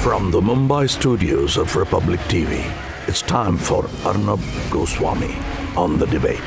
From the Mumbai studios of Republic TV, it's time for Arnab Goswami on The Debate.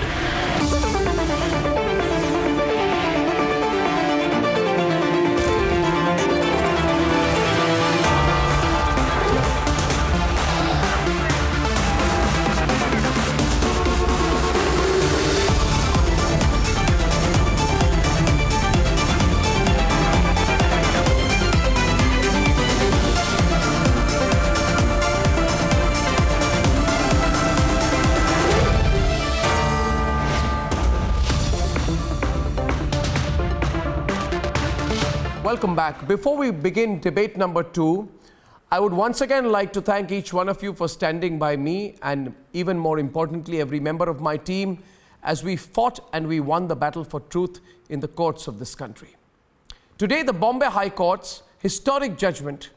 Welcome back. Before we begin debate number 2, I would once again like to thank each one of you for standing by me and even more importantly, every member of my team as we fought and we won the battle for truth in the courts of this country. Today, the Bombay High Court's historic judgment,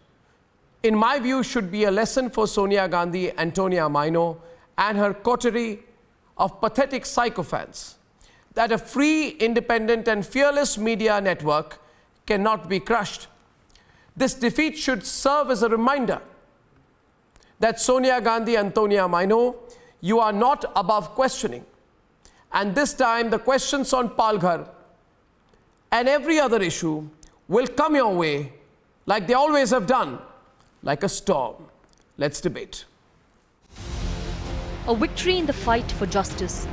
in my view, should be a lesson for Sonia Gandhi, Antonia Maino, and her coterie of pathetic sycophants that a free, independent, and fearless media network cannot be crushed. This defeat should serve as a reminder that Sonia Gandhi, Antonia Maino, you are not above questioning. And this time, the questions on Palghar and every other issue will come your way like they always have done, like a storm. Let's debate. A victory in the fight for justice.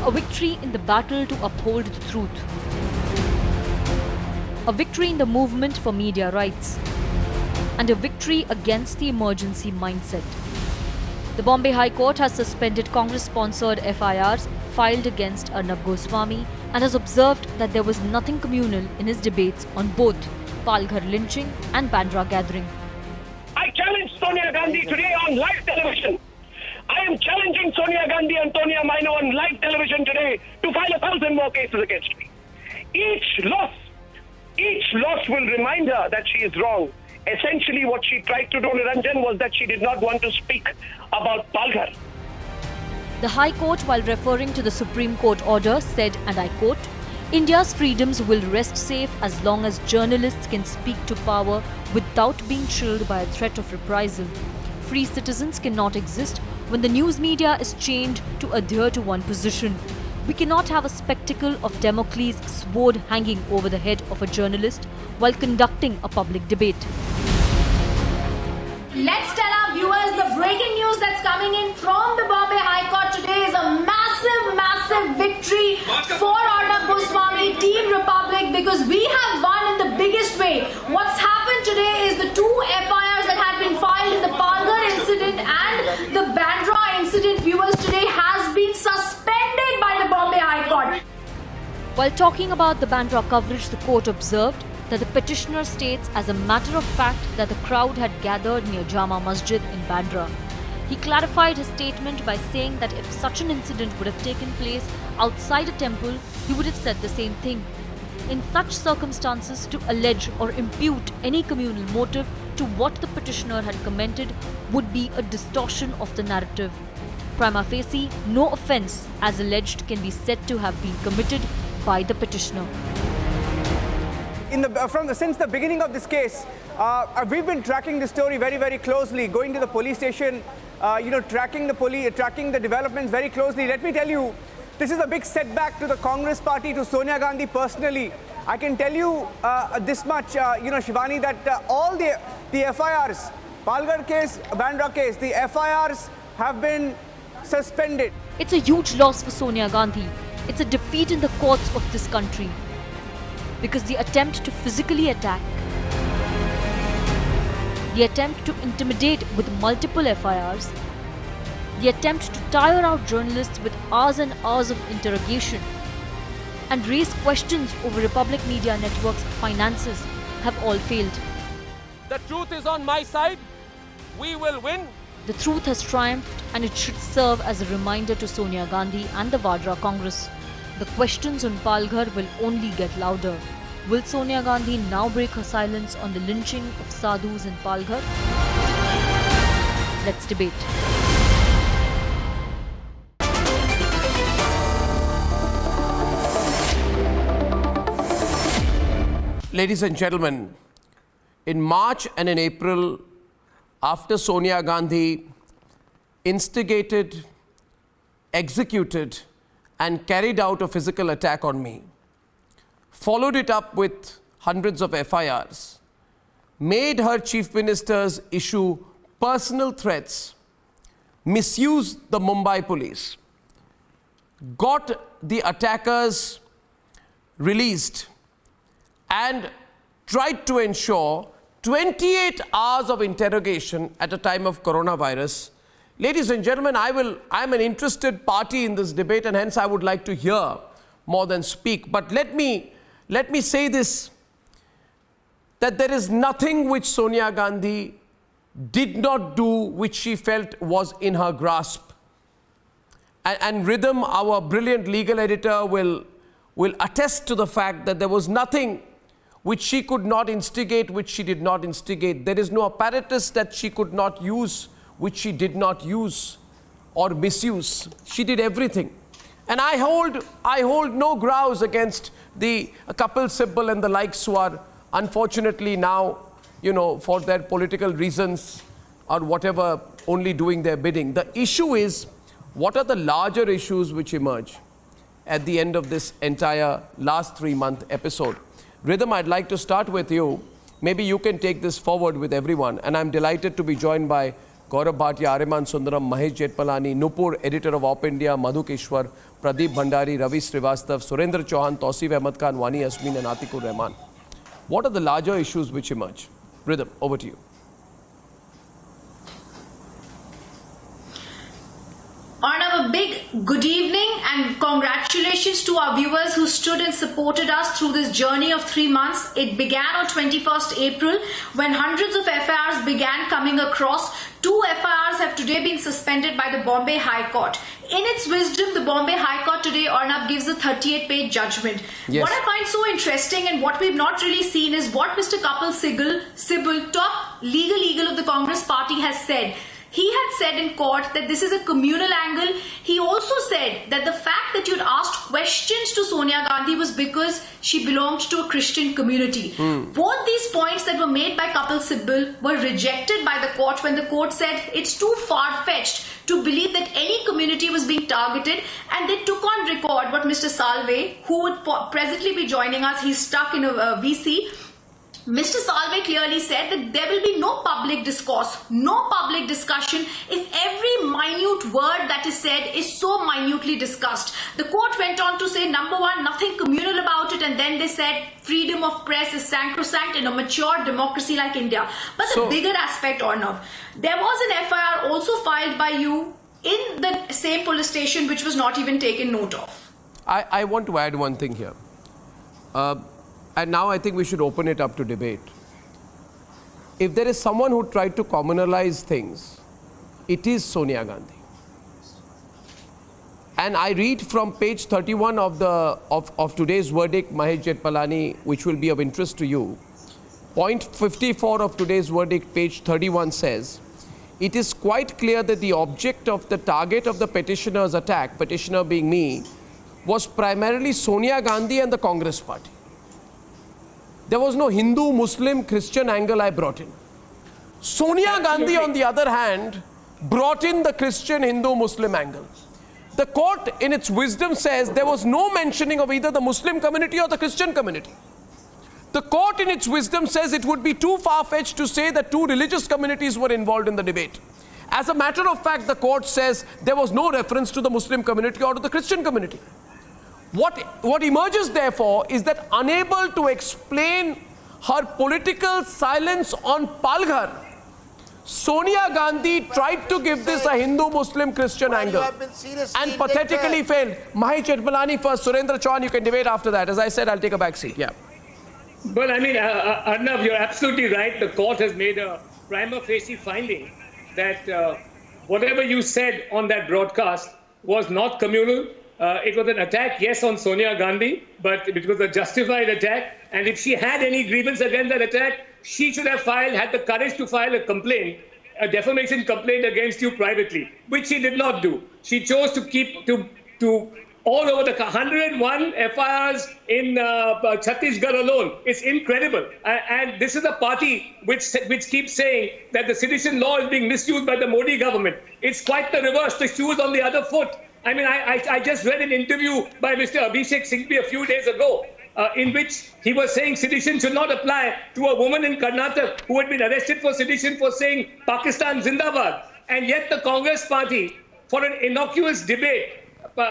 A victory in the battle to uphold the truth. A victory in the movement for media rights. And a victory against the emergency mindset. The Bombay High Court has suspended Congress-sponsored FIRs filed against Arnab Goswami and has observed that there was nothing communal in his debates on both Palghar lynching and Bandra gathering. I challenge Sonia Gandhi today on live television. I am challenging Sonia Gandhi and Antonia Maino on live television today to file 1,000 more cases against me. Each loss will remind her that she is wrong. Essentially, what she tried to do, Niranjan, was that she did not want to speak about Palghar. The High Court, while referring to the Supreme Court order, said, and I quote, India's freedoms will rest safe as long as journalists can speak to power without being chilled by a threat of reprisal. Free citizens cannot exist when the news media is chained to adhere to one position. We cannot have a spectacle of Damocles' sword hanging over the head of a journalist while conducting a public debate. Let's tell our viewers the breaking news that's coming in from the Bombay High Court today is a massive victory for Arnab Goswami, Team Republic, because we have won in the biggest way. What's happened today is the 2 FIRs that had been filed in the Palghar incident and the Bandra incident, viewers, today has been suspended by the Bombay High Court. While talking about the Bandra coverage, the court observed that the petitioner states as a matter of fact that the crowd had gathered near Jama Masjid in Bandra. He clarified his statement by saying that if such an incident would have taken place outside a temple, he would have said the same thing. In such circumstances, to allege or impute any communal motive to what the petitioner had commented would be a distortion of the narrative. Prima facie, no offence as alleged can be said to have been committed by the petitioner. Since the beginning of this case, we've been tracking the story very closely, going to the police station, tracking the developments very closely. Let me tell you, this is a big setback to the Congress party, to Sonia Gandhi personally. I can tell you this much, Shivani, that all the FIRs, Palghar case, Bandra case, the FIRs have been suspended. It's a huge loss for Sonia Gandhi. It's a defeat in the courts of this country. Because the attempt to physically attack, the attempt to intimidate with multiple FIRs, the attempt to tire out journalists with hours and hours of interrogation, and raise questions over Republic Media Network's finances have all failed. The truth is on my side. We will win. The truth has triumphed, and it should serve as a reminder to Sonia Gandhi and the Vadra Congress. The questions on Palghar will only get louder. Will Sonia Gandhi now break her silence on the lynching of sadhus in Palghar? Let's debate. Ladies and gentlemen, in March and in April, after Sonia Gandhi instigated, executed, and carried out a physical attack on me, followed it up with hundreds of FIRs, made her chief ministers issue personal threats, misused the Mumbai police, got the attackers released, and tried to ensure 28 hours of interrogation at a time of coronavirus. Ladies and gentlemen, I'm an interested party in this debate, and hence I would like to hear more than speak. But let me say this, that there is nothing which Sonia Gandhi did not do which she felt was in her grasp. And Rhythm, our brilliant legal editor, will attest to the fact that there was nothing which she could not instigate, which she did not instigate. There is no apparatus that she could not use, which she did not use or misuse. She did everything. And I hold no grouse against the Kapil Sibal and the likes who are unfortunately now, for their political reasons or whatever, only doing their bidding. The issue is, what are the larger issues which emerge at the end of this entire last 3-month episode? Rhythm, I'd like to start with you. Maybe you can take this forward with everyone. And I'm delighted to be joined by Gaurav Bhatia, Ariman Sundaram, Mahesh Jetpalani, Nupur, editor of Op India, Madhu Keshwar, Pradeep Bhandari, Ravi Srivastav, Surendra Chauhan, Tausif Ahmad Khan, Wani Yasmin, and Atikur Rahman. What are the larger issues which emerge? Rhythm, over to you. Arnav, a big good evening and congratulations to our viewers who stood and supported us through this journey of 3 months. It began on 21st April when hundreds of FIRs began coming across. 2 FIRs have today been suspended by the Bombay High Court. In its wisdom, the Bombay High Court today, Arnav, gives a 38-page judgment. Yes. What I find so interesting and what we've not really seen is what Mr. Kapil Sibal, top legal eagle of the Congress party, has said. He had said in court that this is a communal angle. He also said that the fact that you'd asked questions to Sonia Gandhi was because she belonged to a Christian community. Both these points that were made by Kapil Sibal were rejected by the court when the court said it's too far-fetched to believe that any community was being targeted, and they took on record what Mr. Salve, who would presently be joining us, he's stuck in a VC. Mr. Salve clearly said that there will be no public discourse, no public discussion if every minute word that is said is so minutely discussed. The court went on to say, number one, nothing communal about it, and then they said freedom of press is sacrosanct in a mature democracy like India. But the bigger aspect, Arnav, there was an FIR also filed by you in the same police station which was not even taken note of. I want to add one thing here. And now I think we should open it up to debate. If there is someone who tried to communalize things, it is Sonia Gandhi. And I read from page 31 of today's verdict, Mahesh Jetpalani, which will be of interest to you. Point 54 of today's verdict, page 31 says, it is quite clear that the object of the target of the petitioner's attack, petitioner being me, was primarily Sonia Gandhi and the Congress party. There was no Hindu, Muslim, Christian angle I brought in. Sonia Gandhi, on the other hand, brought in the Christian, Hindu, Muslim angle. The court, in its wisdom, says there was no mentioning of either the Muslim community or the Christian community. The court, in its wisdom, says it would be too far-fetched to say that 2 religious communities were involved in the debate. As a matter of fact, the court says there was no reference to the Muslim community or to the Christian community. What emerges, therefore, is that unable to explain her political silence on Palghar, Sonia Gandhi tried to give this a Hindu, Muslim, Christian angle and pathetically failed. Mahesh Jetpalani first, Surendra Chauhan, you can debate after that. As I said, I'll take a back seat. Yeah. Well, I mean, Arnav, you're absolutely right. The court has made a prima facie finding that whatever you said on that broadcast was not communal. It was an attack, yes, on Sonia Gandhi, but it was a justified attack. And if she had any grievance against that attack, she should have had the courage to file a complaint, a defamation complaint against you privately, which she did not do. She chose to all over the 101 FIRs in Chhattisgarh alone. It's incredible. And this is a party which keeps saying that the sedition law is being misused by the Modi government. It's quite the reverse. The shoe is on the other foot. I mean, I just read an interview by Mr. Abhishek Singhvi a few days ago in which he was saying sedition should not apply to a woman in Karnataka who had been arrested for sedition for saying Pakistan Zindabad. And yet the Congress party, for an innocuous debate, for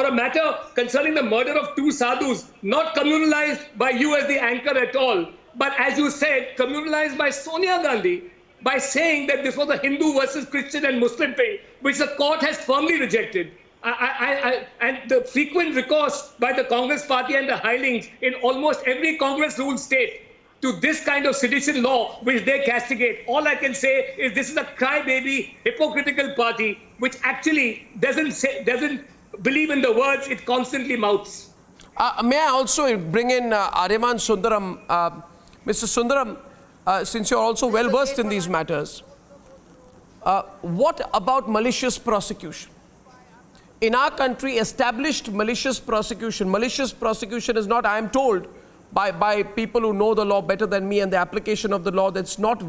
a matter concerning the murder of two sadhus, not communalized by you as the anchor at all, but as you said, communalized by Sonia Gandhi, by saying that this was a Hindu versus Christian and Muslim thing, which the court has firmly rejected. And the frequent recourse by the Congress party and the hirelings in almost every Congress-ruled state to this kind of sedition law, which they castigate. All I can say is this is a crybaby, hypocritical party, which actually doesn't believe in the words it constantly mouths. May I also bring in Aryaman Sundaram? Mr. Sundaram, since you're also well versed in these matters, what about malicious prosecution? In our country, established malicious prosecution is not, I am told, by people who know the law better than me and the application of the law, it's not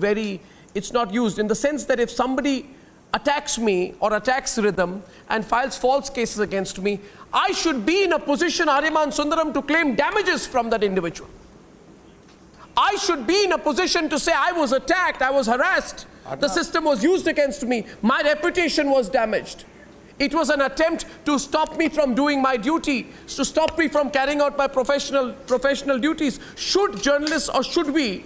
used in the sense that if somebody attacks me or attacks Rhythm and files false cases against me, I should be in a position, Aryaman Sundaram, to claim damages from that individual. I should be in a position to say I was attacked, I was harassed, the system was used against me, my reputation was damaged. It was an attempt to stop me from doing my duty, to stop me from carrying out my professional duties. Should journalists or should we,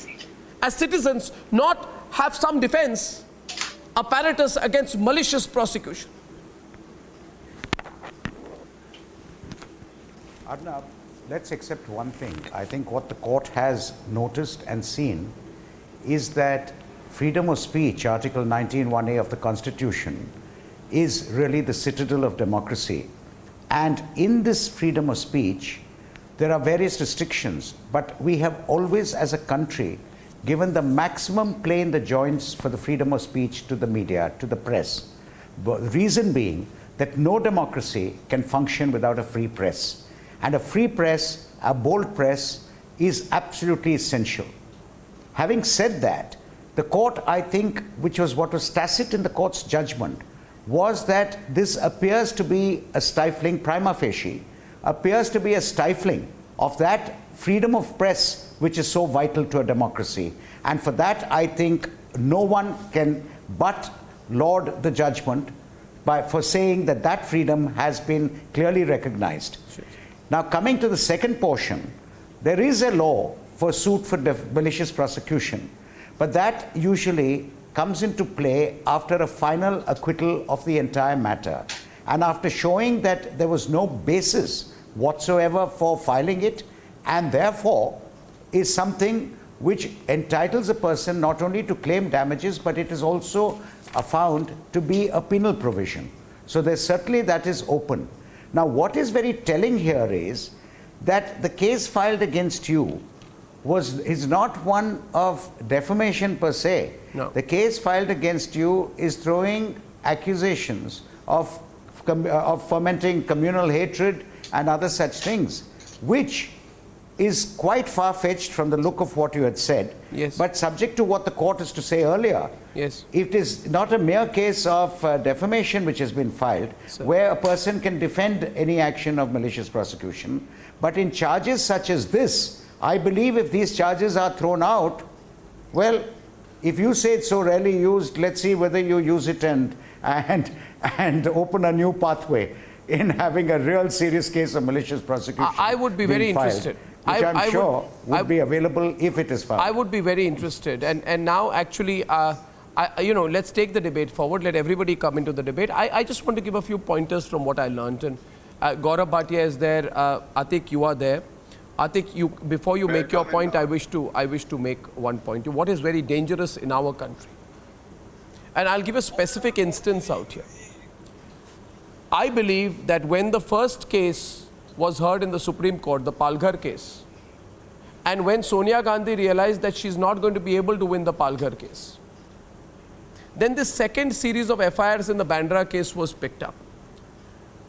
as citizens, not have some defense apparatus against malicious prosecution? Arnab, let's accept one thing. I think what the court has noticed and seen is that freedom of speech, Article 19(1)(a) of the Constitution, is really the citadel of democracy. And in this freedom of speech, there are various restrictions, but we have always, as a country, given the maximum play in the joints for the freedom of speech to the media, to the press. The reason being that no democracy can function without a free press. And a free press, a bold press, is absolutely essential. Having said that, the court, I think, which was what was tacit in the court's judgment, was that this appears to be a stifling, prima facie, appears to be a stifling of that freedom of press which is so vital to a democracy. And for that, I think no one can but laud the judgment for saying that that freedom has been clearly recognized. Sure. Now, coming to the second portion, there is a law for suit for malicious prosecution, but that usually comes into play after a final acquittal of the entire matter and after showing that there was no basis whatsoever for filing it, and therefore is something which entitles a person not only to claim damages, but it is also found to be a penal provision. So there's certainly that is open. Now, what is very telling here is that the case filed against you is not one of defamation per se. No. The case filed against you is throwing accusations of fomenting communal hatred and other such things, which is quite far-fetched from the look of what you had said. Yes. But subject to what the court is to say earlier, yes, it is not a mere case of defamation which has been filed, sir, where a person can defend any action of malicious prosecution. But in charges such as this, I believe if these charges are thrown out, well, if you say it's so rarely used, let's see whether you use it and open a new pathway in having a real serious case of malicious prosecution. I would be very interested. Which I'm sure would be available if it is filed. I would be very interested. And now actually, let's take the debate forward. Let everybody come into the debate. I just want to give a few pointers from what I learned. And Gaurav Bhatia is there. Atik, you are there. Atik, before you make your point, I wish to make one point. What is very dangerous in our country? And I'll give a specific instance out here. I believe that when the first case was heard in the Supreme Court, the Palghar case, and when Sonia Gandhi realized that she's not going to be able to win the Palghar case, then this second series of FIRs in the Bandra case was picked up.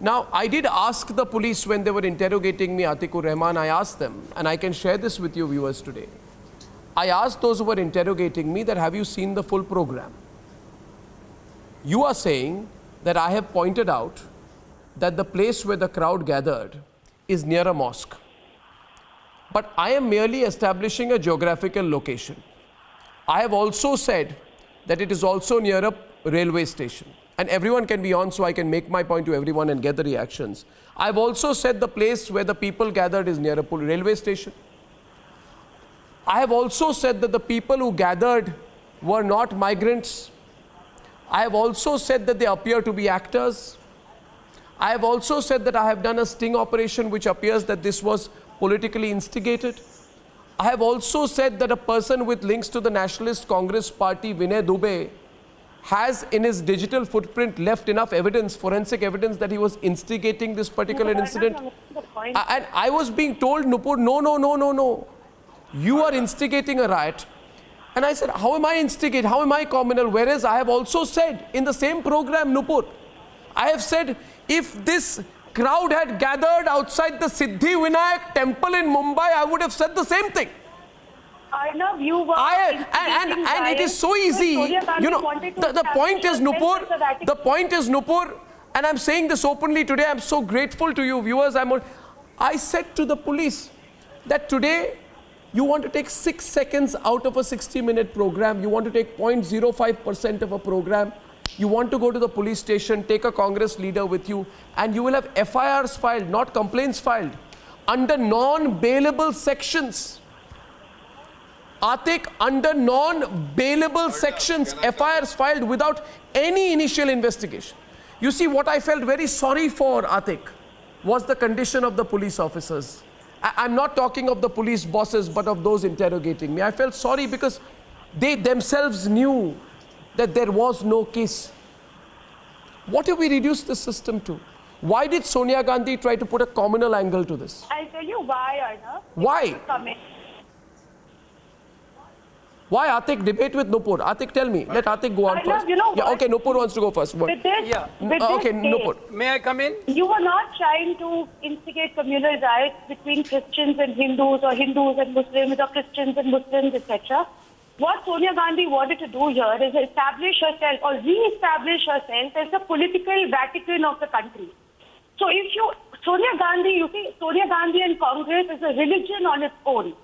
Now, I did ask the police when they were interrogating me, Atikur Rahman, I asked them, and I can share this with you viewers today. I asked those who were interrogating me that, have you seen the full program? You are saying that I have pointed out that the place where the crowd gathered is near a mosque. But I am merely establishing a geographical location. I have also said that it is also near a railway station. And everyone can be on, so I can make my point to everyone and get the reactions. I've also said the place where the people gathered is near a railway station. I have also said that the people who gathered were not migrants. I have also said that they appear to be actors. I have also said that I have done a sting operation which appears that this was politically instigated. I have also said that a person with links to the Nationalist Congress Party, Vinay Dubey, has in his digital footprint left enough evidence, forensic evidence, that he was instigating this particular incident. And I was being told, Nupur, no. You are instigating a riot. And I said, how am I instigating? How am I communal? Whereas I have also said in the same program, Nupur, I have said if this crowd had gathered outside the Siddhi Vinayak temple in Mumbai, I would have said the same thing. Arnab, you were and it is so easy. You know, the point is, Nupur, the point is, Nupur, and I'm saying this openly today, I'm so grateful to you viewers. I said to the police that today you want to take 6 seconds out of a 60-minute program, you want to take 0.05% of a program, you want to go to the police station, take a Congress leader with you, and you will have FIRs filed, not complaints filed, under non-bailable sections. Atik, under non-bailable sections, FIRs filed without any initial investigation. You see, what I felt very sorry for, Atik, was the condition of the police officers. I'm not talking of the police bosses, but of those interrogating me. I felt sorry because they themselves knew that there was no case. What have we reduced the system to? Why did Sonia Gandhi try to put a communal angle to this? I'll tell you why, Arnab. Why? Why, Atik? Debate with Nupur. Atik, tell me. Let Atik go on first. You know yeah, okay, Nupur wants to go first. With this, okay, Nupur. May I come in? You were not trying to instigate communal riots between Christians and Hindus, or Hindus and Muslims, or Christians and Muslims, etc. What Sonia Gandhi wanted to do here is establish herself or re-establish herself as the political Vatican of the country. So if Sonia Gandhi and Congress is a religion on its own.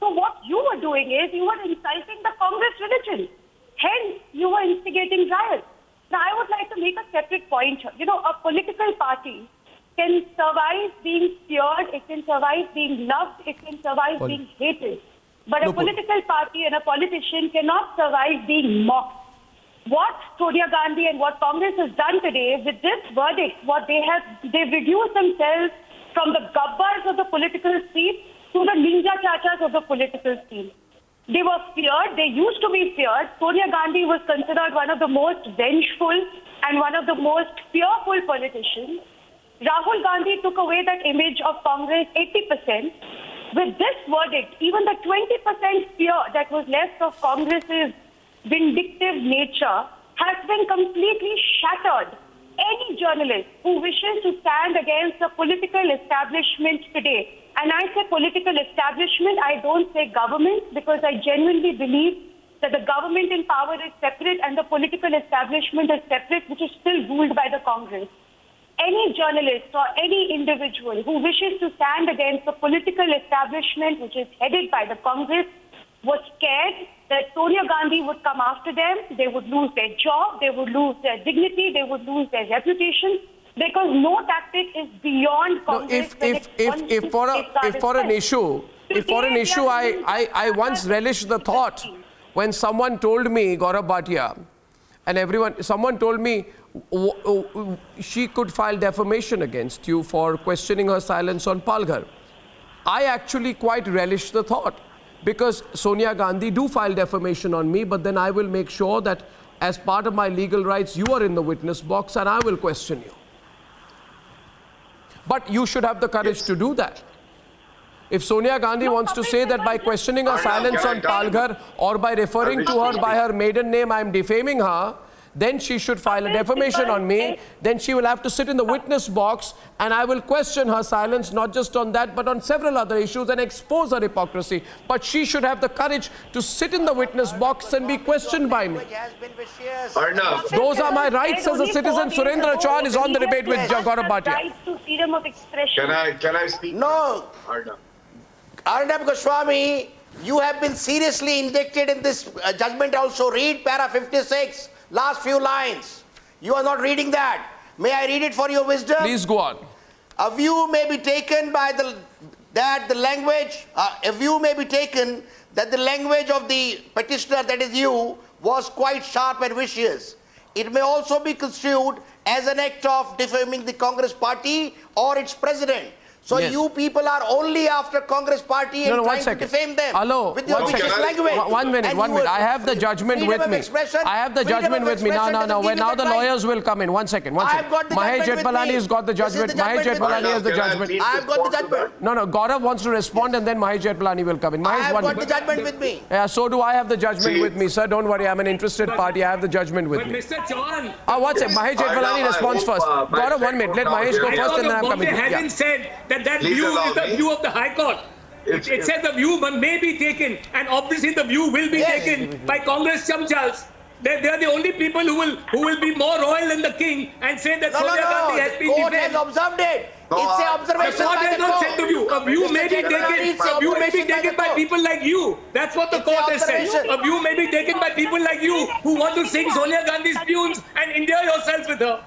So what you were doing is you were inciting the Congress religion. Hence, you were instigating riots. Now, I would like to make a separate point. You know, a political party can survive being feared, it can survive being loved, it can survive being hated. But a political party and a politician cannot survive being mocked. What Sonia Gandhi and what Congress has done today with this verdict, they've reduced themselves from the gabbars of the political scene to the ninja chachas of the political scene. They were feared, they used to be feared. Sonia Gandhi was considered one of the most vengeful and one of the most fearful politicians. Rahul Gandhi took away that image of Congress 80%. With this verdict, even the 20% fear that was left of Congress's vindictive nature has been completely shattered. Any journalist who wishes to stand against the political establishment today, and I say political establishment, I don't say government, because I genuinely believe that the government in power is separate and the political establishment is separate, which is still ruled by the Congress. Any journalist or any individual who wishes to stand against the political establishment, which is headed by the Congress, was scared that Sonia Gandhi would come after them, they would lose their job, they would lose their dignity, they would lose their reputation, because no tactic is beyond Congress. If for an issue, I once relished the thought when someone told me, Gaurav Bhatia, and someone told me she could file defamation against you for questioning her silence on Palghar. I actually quite relished the thought, because Sonia Gandhi do file defamation on me, but then I will make sure that as part of my legal rights, you are in the witness box and I will question you. But you should have the courage to do that. If Sonia Gandhi wants to say that by questioning her silence on Palghar or by referring to her by her maiden name, I am defaming her, then she should file a defamation on me. Then she will have to sit in the witness box, and I will question her silence, not just on that, but on several other issues, and expose her hypocrisy. But she should have the courage to sit in the witness box and be questioned by me. Those are my rights as a citizen. Surendra Chauhan is on the debate with Gaurav Bhatia. Rights to freedom of expression. Can I speak? No. Arnab. Arnab Goswami, you have been seriously indicted in this judgment also. Read para 56, last few lines. You are not reading that. May I read it for your wisdom? Please go on. A view may be taken by that the language of the petitioner, that is you, was quite sharp and vicious. It may also be construed as an act of defaming the Congress party or its president. So Yes. you people are only after Congress party and trying to defame them with your vicious language. One minute. I have the judgment with me. I have the judgment with me. No. Now the lawyers will come in. One second. I've got the Mahesh judgment with Jetpalani me. has got the This is judgment. the Mahesh judgment with Jetpalani me. has the judgment. I've got the judgment. No. Gaurav wants to respond, and then Mahesh Jetpalani will come in. Mahesh, I've one got the minute. judgment with me. Yeah, so do I have the judgment with me, sir. Don't worry. I'm an interested party. I have the judgment with But me. Mr. Chauhan, One second. Mahesh Jetpalani responds first. Gaurav, 1 minute. Let Mahesh go first, and then I'm coming. Bombay hasn't said that view is the view of the High Court. It says the view may be taken, and obviously the view will be taken by Congress chamchals. They are the only people who will be more royal than the king and say that Sonia Gandhi has been Court defamed. has observed it. It's an observation The court by has the not court. said the view. A view may be taken. A view may be taken by people like you. That's what the It's court an has said. observation. A view may be taken by people like you who want to sing Sonia Gandhi's tunes and endear yourself with her.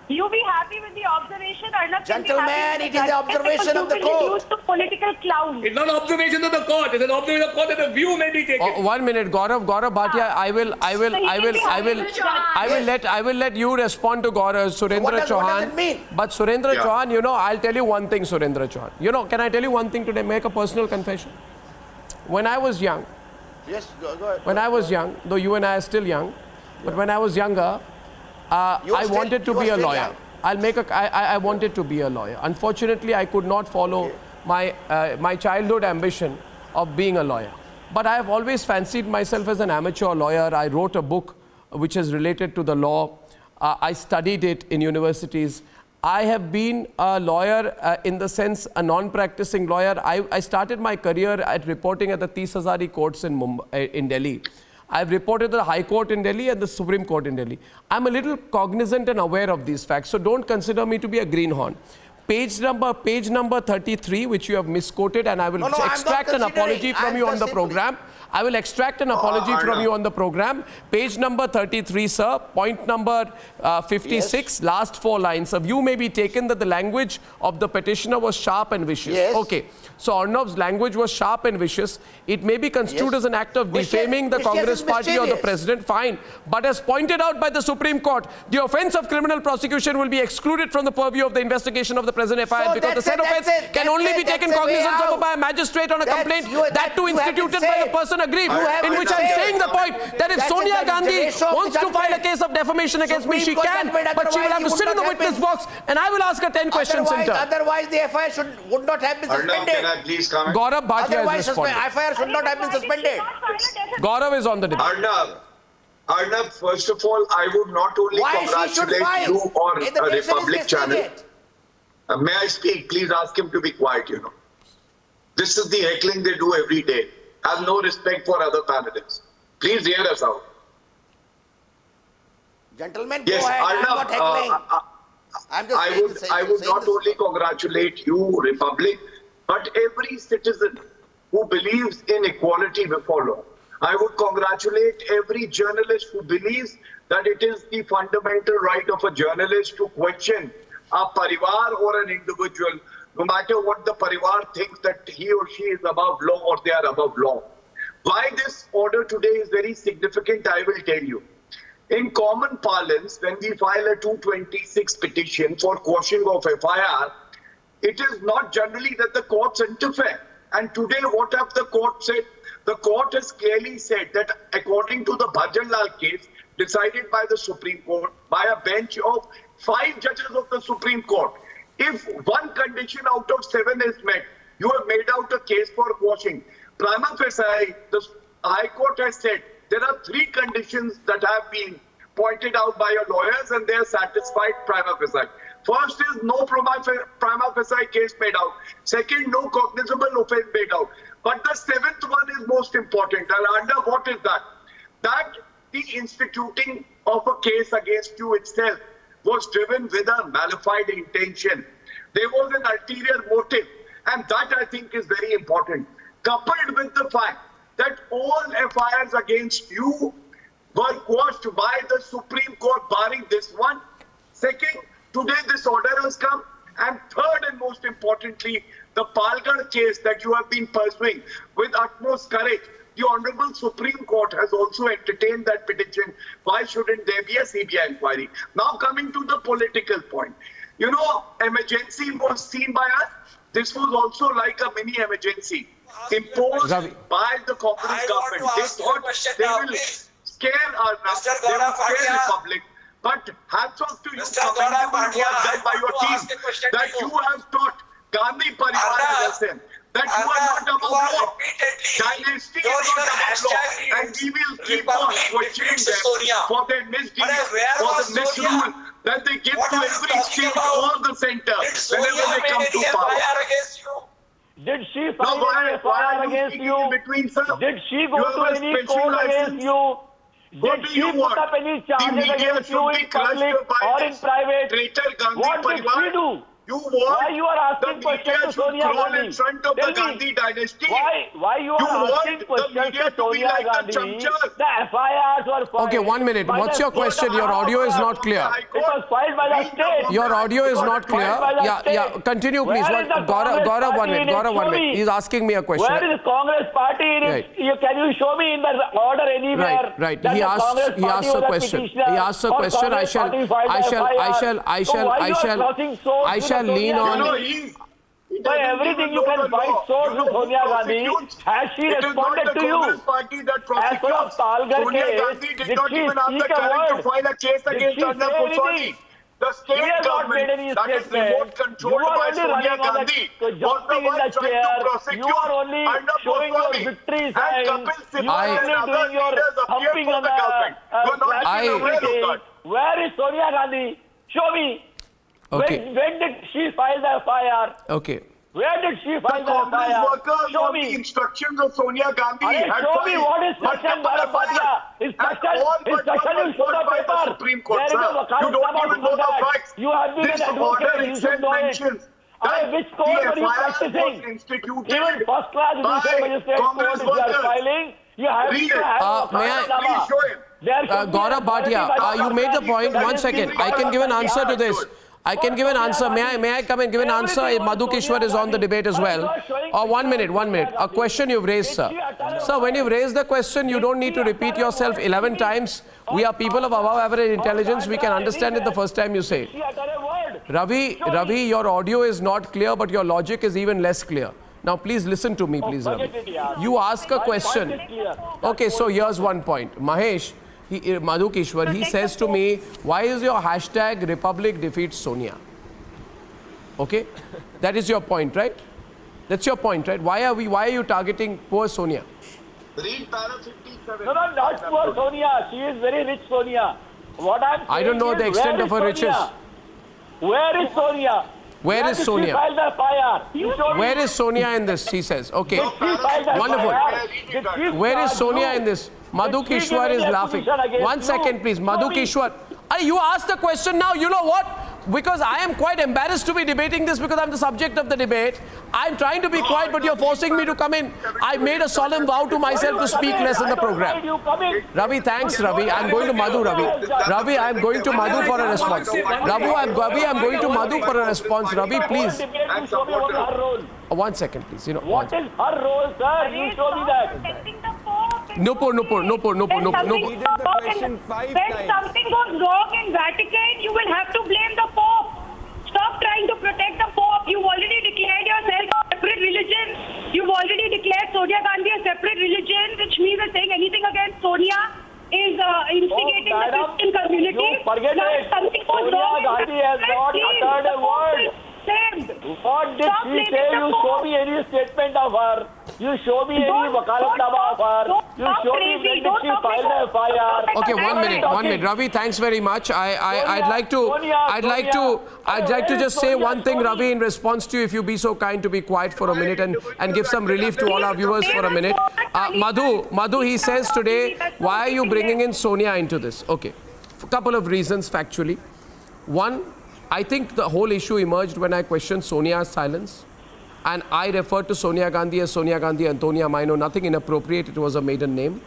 You be happy with the observation, Arnab? Gentlemen, it is the observation of the court. Used to political clown. It's not an observation of the court. It's an observation of the court that the view may be taken. 1 minute, Gaurav Bhatia. I will let you respond to Gaurav Surendra What does Chauhan. it mean? But Surendra Chauhan, I'll tell you one thing, Surendra Chauhan. Can I tell you one thing today? Make a personal confession. When I was young, Yes, go ahead. when I was young, though you and I are still young, but when I was younger, I wanted to be a lawyer. I wanted to be a lawyer. Unfortunately, I could not follow my childhood ambition of being a lawyer. But I have always fancied myself as an amateur lawyer. I wrote a book which is related to the law. I studied it in universities. I have been a lawyer in the sense a non-practicing lawyer. I started my career at reporting at the 30,000 courts in Delhi. I've reported the High Court in Delhi and the Supreme Court in Delhi. I'm a little cognizant and aware of these facts, so don't consider me to be a greenhorn. Page number 33, which you have misquoted, and I will extract an apology from you on the program. I will extract an apology from you on the program. Page number 33, sir. Point number 56, last 4 lines. A view may be taken that the language of the petitioner was sharp and vicious. Yes. Okay. So Arnab's language was sharp and vicious. It may be construed as an act of defaming the Congress party or the president. Fine. But as pointed out by the Supreme Court, the offense of criminal prosecution will be excluded from the purview of the investigation of the present FIR because the said offense can only be taken cognizance of by a magistrate on a complaint, that too instituted by the person aggrieved. In which I'm saying the point that if Sonia Gandhi wants to file a case of defamation against me, she can, but she will have to sit in the witness box and I will ask her 10 questions in turn. Otherwise, the FIR would not have been suspended. Please comment. Gaurav Bhatia is responding. FIR should not have been suspended. Gaurav is on the debate. Arnab, first of all, I would not only congratulate you or a Republic channel. May I speak? Please ask him to be quiet, This is the heckling they do every day. Have no respect for other panelists. Please hear us out. Gentlemen, Yes, go ahead. Arnab, I would not only congratulate you, Republic, but every citizen who believes in equality before law. I would congratulate every journalist who believes that it is the fundamental right of a journalist to question a parivar or an individual, no matter what the parivar thinks that he or she is above law or they are above law. Why this order today is very significant, I will tell you. In common parlance, when we file a 226 petition for quashing of FIR, it is not generally that the courts interfere. And today, what have the court said? The court has clearly said that according to the Bhajanlal case, decided by the Supreme Court, by a bench of 5 judges of the Supreme Court, if one condition out of 7 is met, you have made out a case for quashing. Prima facie, the High Court has said there are 3 conditions that have been pointed out by your lawyers, and they are satisfied prima facie. First is no prima facie case made out. Second, no cognizable offence made out. But the 7th one is most important. And under what is that? That the instituting of a case against you itself was driven with a malified intention. There was an ulterior motive, and that I think is very important. Coupled with the fact that all FIRs against you were quashed by the Supreme Court, barring this one. Second, today this order has come. And third and most importantly, the Palghar case that you have been pursuing with utmost courage. The Honorable Supreme Court has also entertained that petition. Why shouldn't there be a CBI inquiry? Now coming to the political point. You know, emergency was seen by us. This was also like a mini emergency imposed by the Congress government. They thought they will scare us, they will scare the public. But hats off to you, commendable work done by your team, that you have taught Gandhi Parivar lesson, that you are not above law. Dynasty is not above law. And we will keep on questioning them for their misdeeds, for the misrule that they give to every state or the center whenever they come to power. Did she file an FIR against you? Did she go to any court against you? Did she put up any charges against you in public or in private? What did she do? Why you are asking questions to Sonia Gandhi? Tell me, why you are asking questions to Sonia Gandhi? The FIRs were filed. Okay, 1 minute. What's your question? Your audio is not clear. It was filed by the state. Your audio is not clear. Yeah. Continue, please. Gaurav, 1 minute. Gaurav, 1 minute. He's asking me a question. Where is the Congress party in it? Can you show me in the order anywhere? Right. He asked a question. He asked a question. I shall lean on. By everything you can fight swords with Sonia Gandhi. Has she responded to you? As for the Palghar case, did she speak a word? Did she say anything? The state government that is remote controlled by Sonia Gandhi was the one trying to prosecute you are only showing your victory signs. You are only doing your humping on the Where is Sonia Gandhi? Show me. Okay. When did she file the FIR? Okay. Where did she file the FIR? Show me. The instructions of Sonia Gandhi. Show me what is instruction, Gaurav Bhatia. Instruction will show the paper. Supreme Court, there is a you don't even know the facts. You have been an advocate. You should know it. Which court were you practicing? Even first class judicial magistrate court if you are filing, you have to have a Gaurav Bhatia, you made the point. 1 second. I can give an answer to this. I can give an answer. May I come and give an answer? Madhu Kishwar is on the debate as well. 1 minute. A question you've raised, sir. Sir, when you've raised the question, you don't need to repeat yourself 11 times. We are people of above average intelligence. We can understand it the first time you say it. Ravi, your audio is not clear, but your logic is even less clear. Now, please listen to me, please, Ravi. You ask a question. Okay, so here's one point. Mahesh, Madhu Kishwar, he says to me, why is your hashtag Republic defeats Sonia? Okay? That is your point, right? That's your point, right? Why are you targeting poor Sonia? Read para 57. No, not poor Sonia. She is very rich Sonia. What I'm saying I don't know the extent of her riches. Where is Sonia? Where is Sonia? Where is Sonia in this? He says. Okay. Wonderful. Where is Sonia in this? Madhu Kishwar is laughing. 1 second, please. Madhu Kishwar. You asked the question now. You know what? Because I am quite embarrassed to be debating this because I'm the subject of the debate. I'm trying to be quiet, but you're forcing me to come in. I made a solemn vow to myself to speak less in the program. Ravi, thanks, Ravi. I'm going to Madhu, Ravi. Ravi, I'm going to Madhu for a response. Ravi, I'm going to Madhu for a response. Ravi, please. 1 second, please. What is her role, sir? You show me that. Nupur. When something goes wrong in Vatican, you will have to blame the Pope. Stop trying to protect the Pope. You've already declared yourself a separate religion. You've already declared Sonia Gandhi a separate religion, which means that saying anything against Sonia is instigating the Christian community. You forget it. Sonia Gandhi has not uttered a word. What did she say? You show me any statement of her. You show me any wakalatnama of her. You show me when did she filed a FIR. Okay, one minute. Ravi, thanks very much. I'd like to just say one thing, Ravi, in response to you, if you be so kind to be quiet for a minute and give some relief to all our viewers for a minute. Madhu, he says today, why are you bringing in Sonia into this? Okay, a couple of reasons factually. One, I think the whole issue emerged when I questioned Sonia's silence. And I referred to Sonia Gandhi as Sonia Gandhi Antonia Maino, nothing inappropriate, it was a maiden name.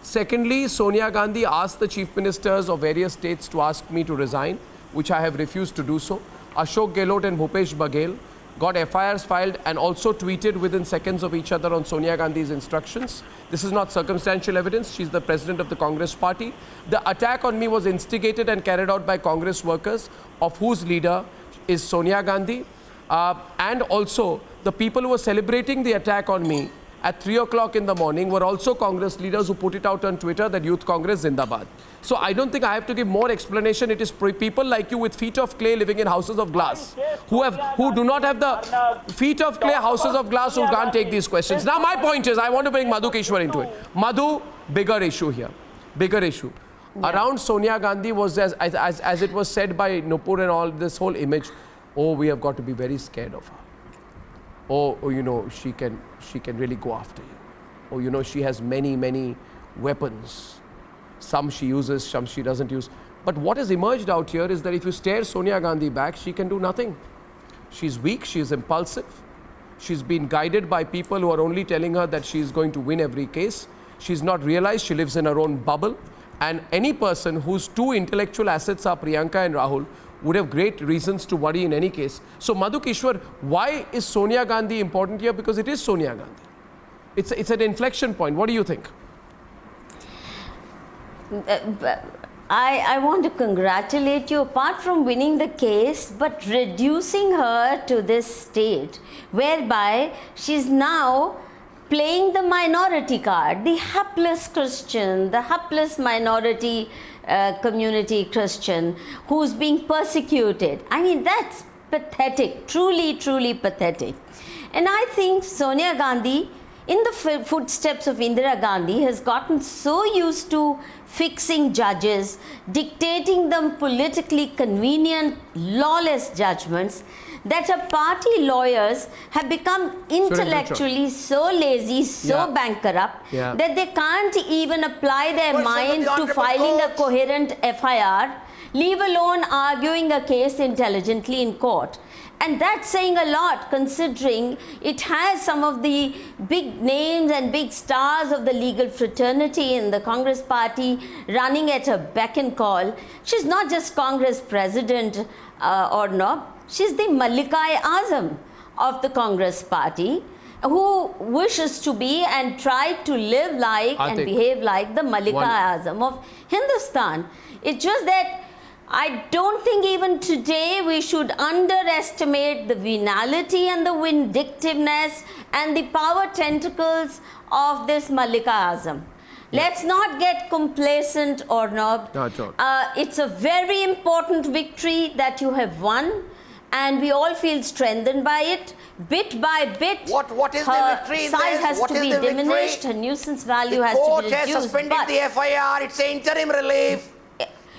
Secondly, Sonia Gandhi asked the chief ministers of various states to ask me to resign, which I have refused to do so. Ashok Gehlot and Bhupesh Baghel got FIRs filed and also tweeted within seconds of each other on Sonia Gandhi's instructions. This is not circumstantial evidence. She's the president of the Congress party. The attack on me was instigated and carried out by Congress workers, of whose leader is Sonia Gandhi. And also, the people who were celebrating the attack on me at 3 o'clock in the morning were also Congress leaders who put it out on Twitter that Youth Congress Zindabad. So I don't think I have to give more explanation. It is people like you with feet of clay living in houses of glass, who do not have the feet of clay, houses of glass, who can't take these questions. Now my point is, I want to bring Madhu Keshwar into it. Madhu, bigger issue here. Bigger issue. Yeah. Around Sonia Gandhi was, as it was said by Nupur and all, this whole image, oh, we have got to be very scared of her. Oh, you know, she can really go after you. Oh, you know, she has many weapons. Some she uses, some she doesn't use. But what has emerged out here is that if you stare Sonia Gandhi back, she can do nothing. She's weak, she's impulsive. She's been guided by people who are only telling her that she's going to win every case. She's not realized she lives in her own bubble. And any person whose two intellectual assets are Priyanka and Rahul would have great reasons to worry in any case. So Madhu Keshwar, why is Sonia Gandhi important here? Because it is Sonia Gandhi. It's an inflection point. What do you think? I want to congratulate you, apart from winning the case, but reducing her to this state whereby she's now playing the minority card, the hapless Christian, the hapless minority community Christian who's being persecuted. I mean, that's pathetic, truly pathetic. And I think Sonia Gandhi, in the footsteps of Indira Gandhi, has gotten so used to fixing judges, dictating them politically convenient, lawless judgments, that her party lawyers have become intellectually so lazy, so bankrupt, that they can't even apply their mind to filing a coherent FIR, leave alone arguing a case intelligently in court. And that's saying a lot, considering it has some of the big names and big stars of the legal fraternity in the Congress party running at her beck and call. She's not just Congress president or not. She's the Mallika-e-Azam of the Congress party, who wishes to be and try to live like and behave like the Mallika-e-Azam of Hindustan. It's just that I don't think even today we should underestimate the venality and the vindictiveness and the power tentacles of this Mallika-e-Azam. Let's not get complacent, Arnab. It's a very important victory that you have won, and we all feel strengthened by it. Bit by bit, what is the victory? Size has to be diminished, her nuisance value has to be reduced. The court has suspended the FIR, it's an interim relief.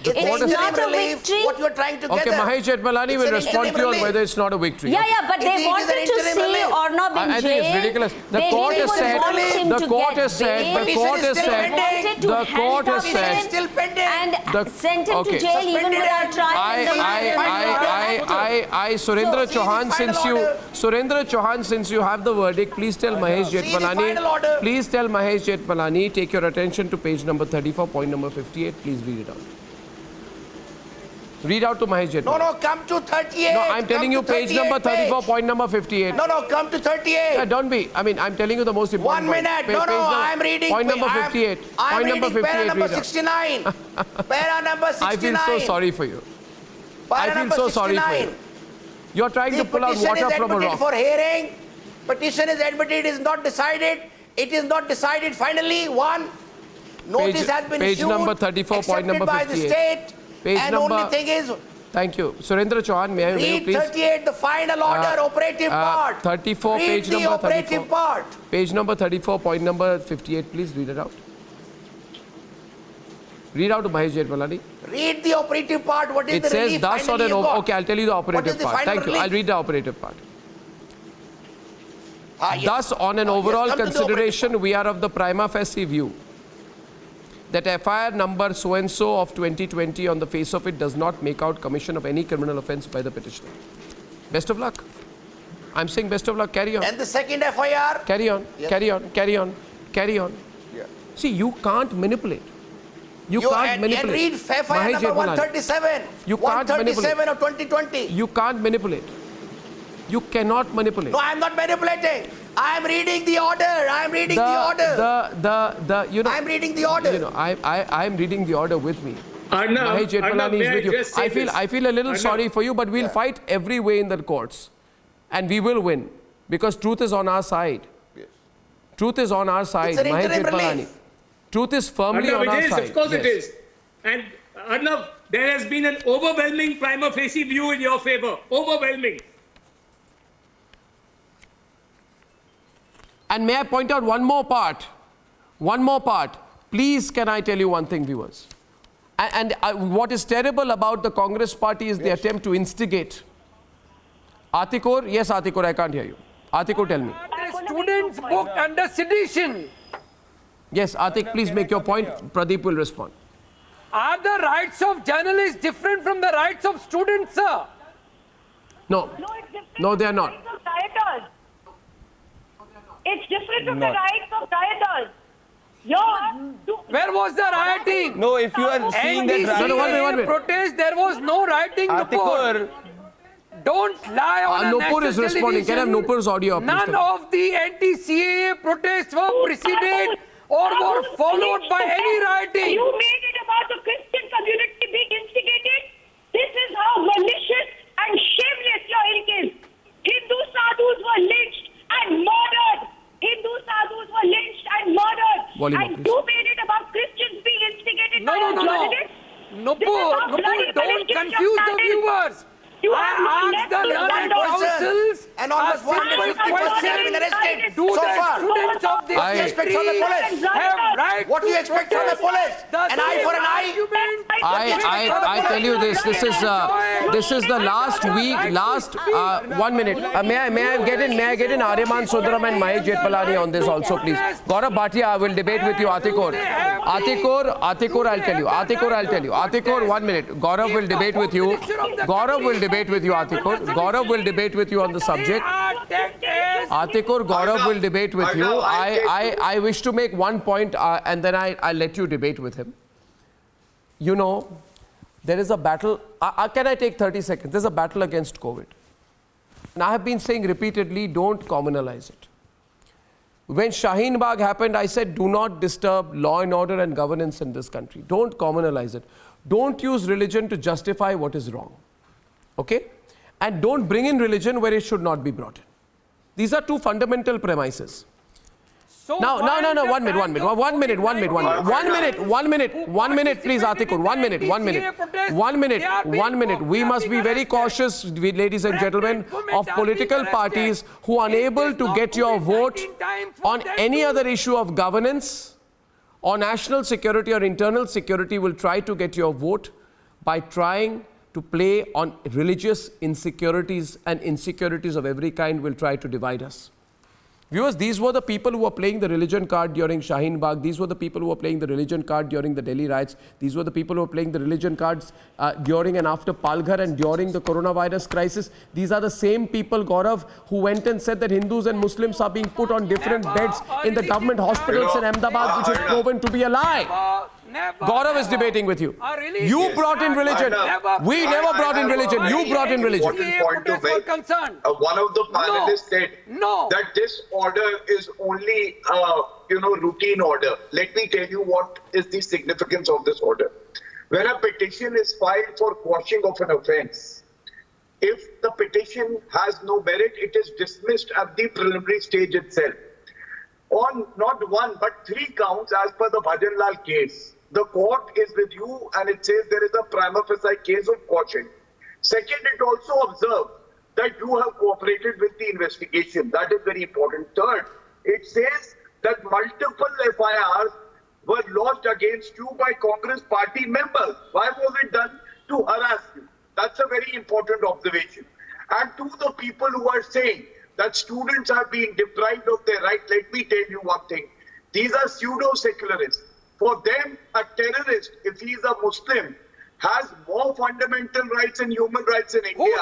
It's not a victory. What you're trying to get. Okay, Mahesh Jethmalani will respond to you on whether it's not a victory. Yeah, but they wanted to see Arnab in jail. I think it's ridiculous. The court has said, and sent him to jail even without trial. Surendra Chauhan, since you have the verdict, please tell Mahesh Jethmalani. Please tell Mahesh Jethmalani, take your attention to page number 34, point number 58. Please read it out. Read out to Mahesh Jethmalani. No, come to 38. No, I'm telling you page number 34, point number 58. No, come to 38. Yeah, don't be. I mean, I'm telling you the most important 1 minute. No, I'm reading. Point number 58. I'm reading para number 69. Para number 69. I feel so sorry for you. I feel so sorry for you. You're trying to pull out water from a rock. For hearing. Petition is admitted. It is not decided. It is not decided finally. One. Notice has been issued. Page number 34, point number 58. By the state. Only thing is, thank you. Surendra Chauhan, may I read please? 38, the final order, operative part. 34, read page number 34. Part. Page number 34, point number 58, please read it out. Read out to Mahesh Jetmalani. Read the operative part. What is It the says relief thus on finally an you got? okay, I'll tell you the operative part. final Thank you. relief? I'll read the operative part. Yes. Thus, on an Yes, overall come to the consideration, we are of the prima facie view that FIR number so-and-so of 2020 on the face of it does not make out commission of any criminal offence by the petitioner. Best of luck. I'm saying best of luck. Carry on. And the second FIR? Carry on. Yes. Carry on. Carry on. Carry on. Yeah. See, you can't manipulate. You You can't and manipulate. read FIR Mahesh number Jetmalani. 137. You can't 137 of 2020. You can't manipulate. You cannot manipulate. No, I'm not manipulating. I'm reading the order. I'm reading the order. You know, I'm reading the order. You know, I'm reading the order with me. Arnav, Mahesh Jetmalani is with you. just say I feel a little Arnav. sorry for you, but we'll fight every way in the courts. And we will win. Because truth is on our side. Yes. Truth is on our side. It's an Mahesh interim Jetmalani. relief. Truth is firmly Arnav, on our it is, side. of course Yes. it is. And Arnav, there has been an overwhelming prima facie view in your favor. Overwhelming. And may I point out one more part? One more part. Please, can I tell you one thing, viewers? And what is terrible about the Congress party is the attempt to instigate. Atikor? Yes, Atikor, I can't hear you. Atikor, tell me. Students booked under sedition. Yes, Atik, please make your point. Pradeep will respond. Are the rights of journalists different from the rights of students, sir? No. No, they are not. It's different from the rights of rioters. Where was the rioting? No, if you are seeing that No, no, one minute. protest, there was no rioting. Nupur. Don't lie on a Nupur national is responding. Can I have television. Nupur's audio up, please? None of the anti-CAA protests were preceded or were followed by any rioting. You made it about the Christian community being instigated. This is how malicious and shameless your ilk is. Hindu sadhus were lynched and murdered. Hindu sadhus were lynched and murdered. Volume up, And please. you made it about Christians being instigated by No. journalists. Nupur, don't confuse the viewers. You I asked the learned councils And a almost simple 150 persons have question. been arrested Do so the far. students of this What do you expect from the police? have right What do you to expect from the protest? police? The An eye for an same eye? argument- I tell you this. This is the last week. Last 1 minute. May I get in Aryaman Sundaram and Mahesh Jetmalani on this also, please. Gaurav Bhatia, I will debate with you. Atikor, I'll tell you. Atikor, 1 minute. Gaurav will debate with you. Gaurav will debate with you, Atikor. Gaurav will debate with you on the subject. Atikor, Gaurav will debate with you. I wish to make one point and then I'll let you debate with him. You know, there is a battle. Can I take 30 seconds? There's a battle against COVID. And I have been saying repeatedly, don't communalize it. When Shaheen Bagh happened, I said, do not disturb law and order and governance in this country. Don't communalize it. Don't use religion to justify what is wrong. Okay? And don't bring in religion where it should not be brought in. These are two fundamental premises. So Now, 1 minute, please, Atikor, 1 minute. We must be very cautious, ladies and gentlemen, of political parties who are unable to get your vote on any other issue of governance, or national security or internal security, will try to get your vote by trying to play on religious insecurities, and insecurities of every kind will try to divide us. Viewers, these were the people who were playing the religion card during Shaheen Bagh. These were the people who were playing the religion card during the Delhi riots. These were the people who were playing the religion cards during and after Palghar and during the coronavirus crisis. These are the same people, Gaurav, who went and said that Hindus and Muslims are being put on different beds in the government hospitals in Ahmedabad, which is proven to be a lie. Gaurav is debating with you. You brought in religion. We never brought in religion. You brought in religion. Point to make. One of the panelists said that this order is only routine order. Let me tell you what is the significance of this order. When a petition is filed for quashing of an offence, if the petition has no merit, it is dismissed at the preliminary stage itself. On not one but 3 counts as per the Bhajanlal case. The court is with you and it says there is a prima facie case of quashing. Second, it also observed that you have cooperated with the investigation. That is very important. Third, it says that multiple FIRs were lodged against you by Congress party members. Why was it done? To harass you. That's a very important observation. And to the people who are saying that students are being deprived of their right, let me tell you one thing. These are pseudo-secularists. For them, a terrorist, if he is a Muslim, has more fundamental rights and human rights in India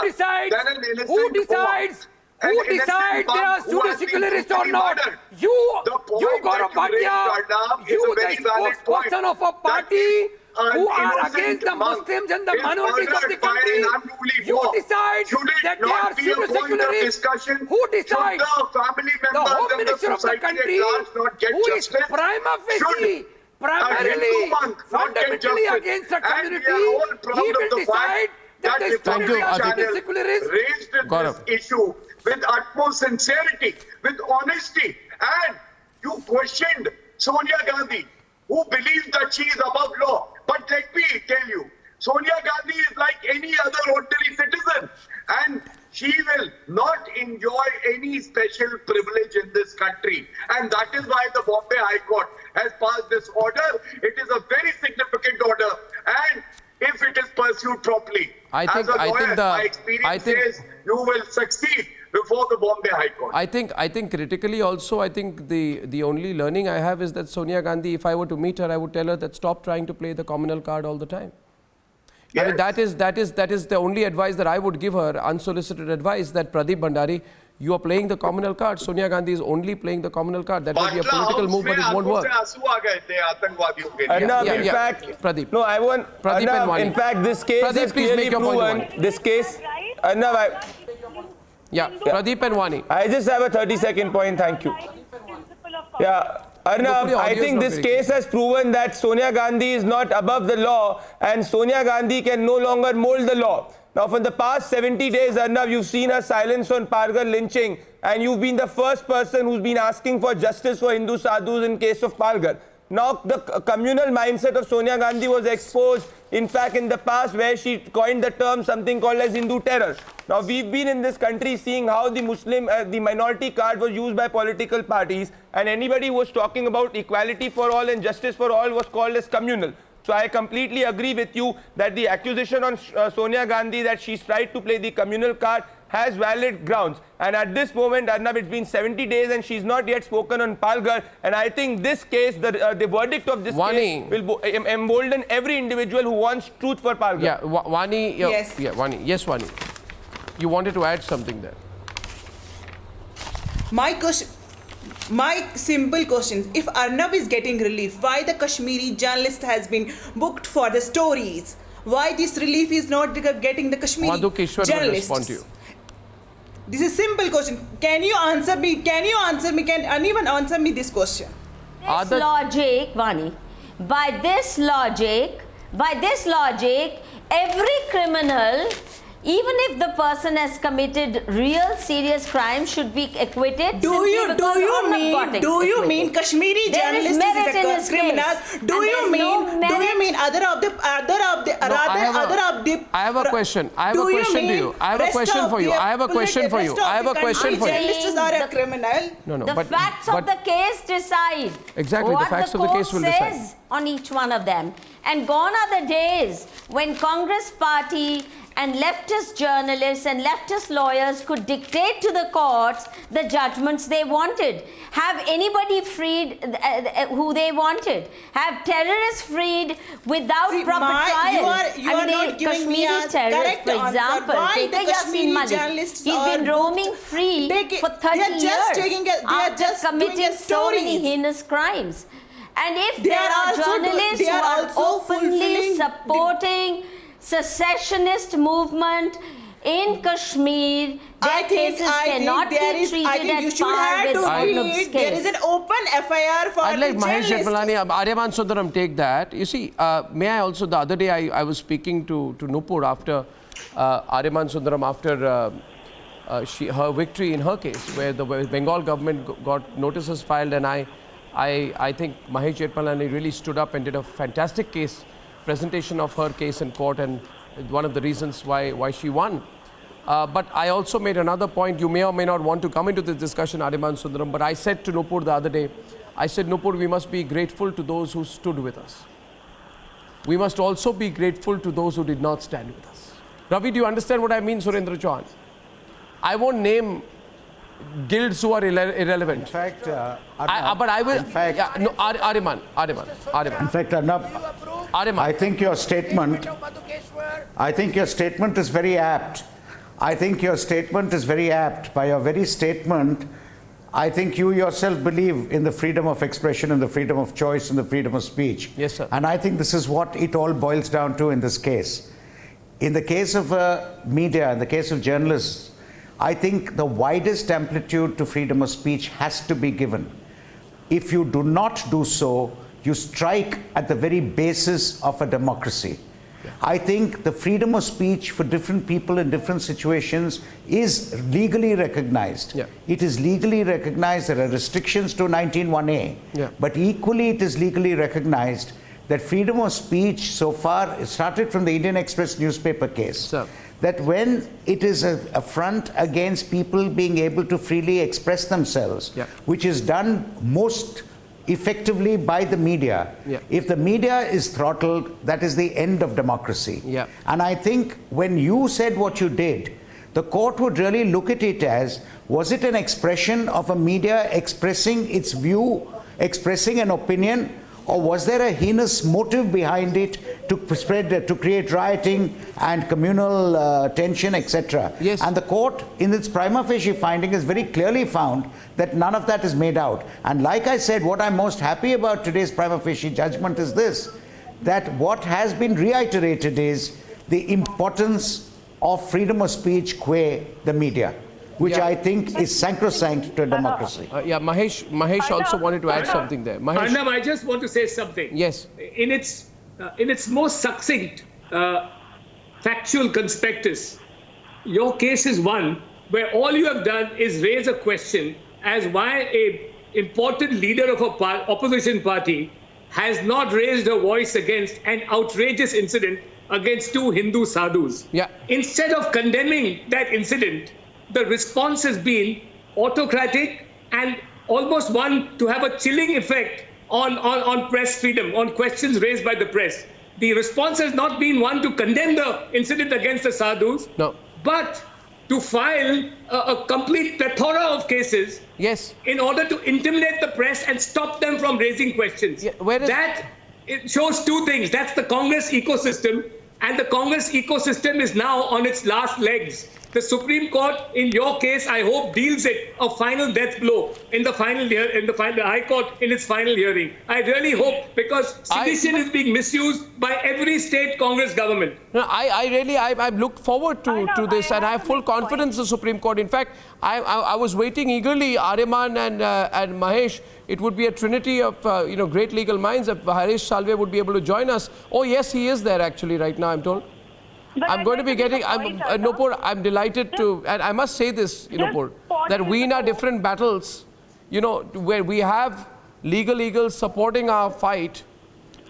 than an innocent Who decides? Who decides they are pseudo-secularists or not? You Gaurav Bhatia, you the spokesperson of a party who are against the Muslims and the minorities of the country. You decide that they are pseudo-secularists. Who decides? The Home Minister of the country, who is prima facie, primarily, fundamentally against the community, he will decide that the pseudo-secularists raised this issue with utmost sincerity, with honesty, and you questioned Sonia Gandhi, who believes that she is above law. But let me tell you, Sonia Gandhi is like any other ordinary citizen, and she will not enjoy any special privilege in this country. And that is why the Bombay High Court has passed this order. It is a very significant order, and if it is pursued properly, my experience says you will succeed before the Bombay High Court. I think critically also, I think the only learning I have is that Sonia Gandhi, if I were to meet her, I would tell her that stop trying to play the communal card all the time. Yes. I mean, that is the only advice that I would give her, unsolicited advice, that Pradeep Bhandari, you are playing the communal card. Sonia Gandhi is only playing the communal card. That will be a political move, but it won't work. In fact, Pradeep. No, I want. Pradeep and Wani. In fact, this case Pradeep, has please clearly make your proven. point, This case. Pradeep and Wani. I just have a 30-second point. Thank you. Yeah. Arnab, I think this case has proven that Sonia Gandhi is not above the law, and Sonia Gandhi can no longer mold the law. Now, for the past 70 days, Arnab, you've seen her silence on Pargar lynching, and you've been the first person who's been asking for justice for Hindu sadhus in case of Pargar. Now, the communal mindset of Sonia Gandhi was exposed, in fact, in the past, where she coined the term something called as Hindu terror. Now, we've been in this country seeing how the the minority card was used by political parties, and anybody who was talking about equality for all and justice for all was called as communal. So I completely agree with you that the accusation on Sonia Gandhi that she's tried to play the communal card has valid grounds. And at this moment, Arnab, it's been 70 days and she's not yet spoken on Palghar. And I think this case, the verdict of this case will embolden every individual who wants truth for Palghar. Yeah, Wani. Yes. Yeah, Wani. Yes, Wani. You wanted to add something there. My simple question, if Arnab is getting relief, why the Kashmiri journalist has been booked for the stories? Why this relief is not getting the Kashmiri Madhukeshwar will respond to you. This is a simple question. Can you answer me? Can anyone answer me this question? This logic, Vani, by this logic, every criminal, even if the person has committed real serious crime, should be acquitted. Do you mean Kashmiri journalist is a criminal? Do you mean other of the? I have a question. I have a question to you. I have a question for you. I have a question for you. I have a question for you. Journalists are a criminal. No, the facts of the case decide. Exactly, the facts of the case will decide. Says on each one of them. And gone are the days when Congress party and leftist journalists and leftist lawyers could dictate to the courts the judgments they wanted. Have anybody freed who they wanted. Have terrorists freed without proper trial. You are not giving me a correct for example, why the Kashmiri journalists he's been roaming free for 30 years after committing so many heinous crimes. And if there are journalists who are openly supporting secessionist movement in Kashmir, their cases cannot be treated at par with Arnab's case. There is an open FIR for I'd like the Mahesh journalists. Jethmalani, Aryaman Sundaram take that. You see, may I also, the other day I was speaking to Nupur after Aryaman Sundaram, after her victory in her case, where the Bengal government got notices filed, and I think Mahesh Jethmalani really stood up and did a fantastic presentation of her case in court, and one of the reasons why she won. But I also made another point. You may or may not want to come into this discussion, Aryaman Sundaram, but I said to Nupur the other day, I said, Nupur, we must be grateful to those who stood with us. We must also be grateful to those who did not stand with us. Ravi, do you understand what I mean, Surendra Chauhan? I won't name guilds who are irrelevant. In fact, but I will. In fact, no, Ariman. In fact, Arnab, I think your statement is very apt. I think your statement is very apt. By your very statement, I think you yourself believe in the freedom of expression and the freedom of choice and the freedom of speech. Yes, sir. And I think this is what it all boils down to in this case. In the case of media, in the case of journalists, I think the widest amplitude to freedom of speech has to be given. If you do not do so, you strike at the very basis of a democracy. I think the freedom of speech for different people in different situations is legally recognized. It is legally recognized. There are restrictions to 19(1)(a). But equally, it is legally recognized that freedom of speech, so far, it started from the Indian Express newspaper case. That when it is a front against people being able to freely express themselves, which is done most effectively by the media, if the media is throttled, that is the end of democracy. And I think when you said what you did, the court would really look at it as, was it an expression of a media expressing its view, expressing an opinion, or was there a heinous motive behind it to spread, to create rioting and communal tension, etc.? Yes. And the court, in its prima facie finding, has very clearly found that none of that is made out. And like I said, what I'm most happy about today's prima facie judgment is this, that what has been reiterated is the importance of freedom of speech qua the media, which I think is sacrosanct to a democracy. Mahesh also wanted to add something there. Mahesh. Arnab, I just want to say something. Yes. In its most succinct, factual conspectus, your case is one where all you have done is raise a question as why a important leader of a opposition party has not raised a voice against an outrageous incident against two Hindu sadhus. Instead of condemning that incident, the response has been autocratic and almost one to have a chilling effect on press freedom, on questions raised by the press. The response has not been one to condemn the incident against the sadhus, but to file a complete plethora of cases in order to intimidate the press and stop them from raising questions. That it shows two things. That's the Congress ecosystem, and the Congress ecosystem is now on its last legs. The Supreme Court, in your case, I hope deals it a final death blow in the High Court in its final hearing. I really hope, because sedition is being misused by every state Congress government. No, I look forward to this, and I have full confidence in the Supreme Court. In fact, I was waiting eagerly, Ariman and Mahesh. It would be a trinity of great legal minds if Harish Salve would be able to join us. Oh yes, he is there actually right now, I'm told. But I'm going to be getting, Nupur, I'm delighted to, and I must say this, Nupur, that we in our different battles, where we have legal eagles supporting our fight,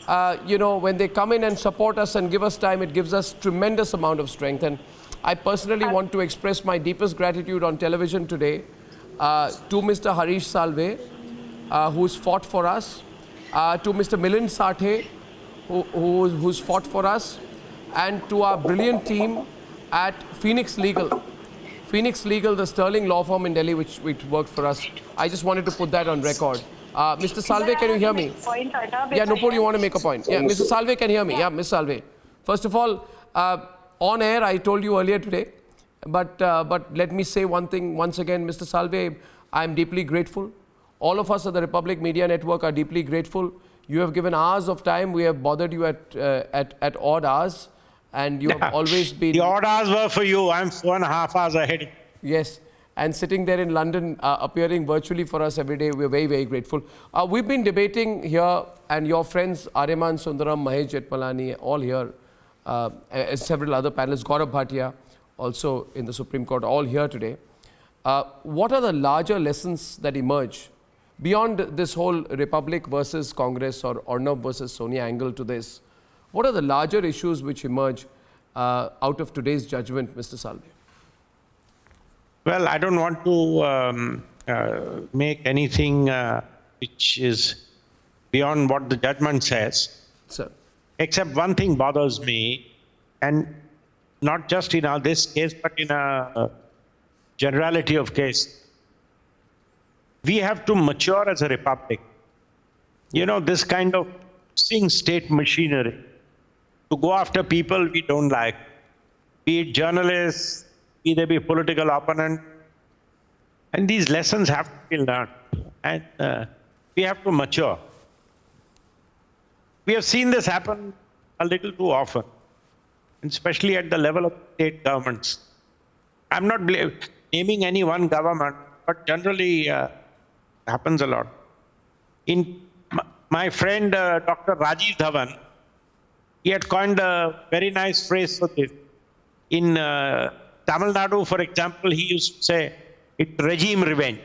when they come in and support us and give us time, it gives us tremendous amount of strength. And I personally want to express my deepest gratitude on television today to Mr. Harish Salve, who's fought for us, to Mr. Milind Sathe, who's fought for us, and to our brilliant team at Phoenix Legal. Phoenix Legal, the sterling law firm in Delhi, which worked for us. I just wanted to put that on record. Mr. Salve, can you hear me? Yeah, Nupur, you want to make a point? Yeah, Mr. Salve can hear me. Yeah, Ms. Salve. First of all, on air, I told you earlier today, but let me say one thing once again, Mr. Salve, I'm deeply grateful. All of us at the Republic Media Network are deeply grateful. You have given hours of time. We have bothered you at odd hours. And you have always been... The odd hours were for you. I'm 4.5 hours ahead. Yes. And sitting there in London, appearing virtually for us every day, we're very, very grateful. We've been debating here, and your friends, Ariman Sundaram, Mahesh Jethmalani, all here, several other panelists, Gaurav Bhatia, also in the Supreme Court, all here today. What are the larger lessons that emerge beyond this whole Republic versus Congress or Arnab versus Sonia angle to this? What are the larger issues which emerge out of today's judgment, Mr. Salve? Well, I don't want to make anything which is beyond what the judgment says. Sir. Except one thing bothers me, and not just in this case, but in a generality of case. We have to mature as a republic. You know, this kind of seeing state machinery to go after people we don't like, be it journalists, be they be political opponent, and these lessons have to be learned, and we have to mature. We have seen this happen a little too often, especially at the level of state governments. I'm not naming any one government, but generally happens a lot. In my friend Dr. Rajiv Dhawan, he had coined a very nice phrase for this. In Tamil Nadu, for example, he used to say, it's regime revenge.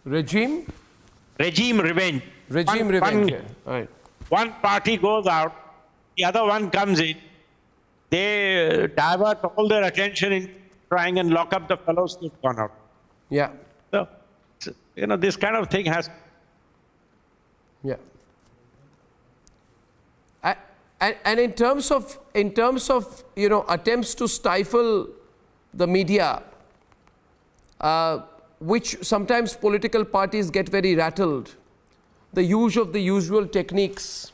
Regime? Regime revenge. Regime revenge. Right. One party goes out, the other one comes in, they divert all their attention in trying and lock up the fellows who've gone out. Yeah. So, you know, this kind of thing has... Yeah. And in terms of you know, attempts to stifle the media, which sometimes political parties get very rattled, the use of the usual techniques,